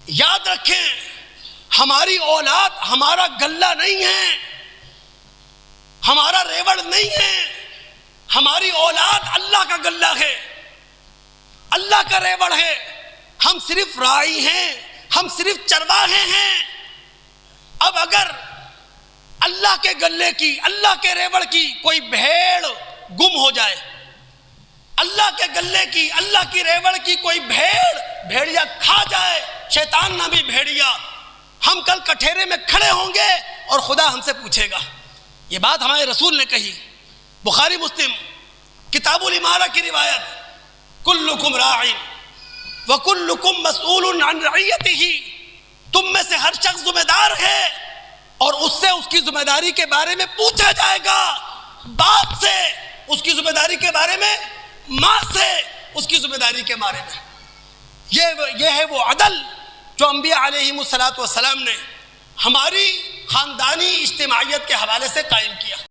یاد رکھیں ہماری اولاد ہمارا غلہ نہیں ہے، ہمارا ریوڑ نہیں ہے، ہماری اولاد اللہ کا غلہ ہے، اللہ کا ریوڑ ہے۔ ہم صرف راعی ہیں، ہم صرف چرواہے ہیں۔ اب اگر اللہ کے غلے کی، اللہ کے ریوڑ کی کوئی بھیڑ گم ہو جائے، اللہ کے غلے کی، اللہ کی ریوڑ کی کوئی بھیڑیا کھا جائے، شیطان نہ بھی بھیڑیا، ہم کل کٹہرے میں کھڑے ہوں گے اور خدا ہم سے پوچھے گا۔ یہ بات ہمارے رسول نے کہی، بخاری مسلم کتاب الامارہ کی روایت، کلکم راع وکلکم مسئول عن رعیتہ، تم میں سے ہر شخص ذمہ دار ہے اور اس سے اس کی ذمہ داری کے بارے میں پوچھا جائے گا، باپ سے اس کی ذمہ داری کے بارے میں، ماں سے اس کی ذمہ داری کے بارے میں۔ یہ ہے وہ عدل جو انبیاء علیہم الصلوۃ والسلام نے ہماری خاندانی اجتماعیت کے حوالے سے قائم کیا۔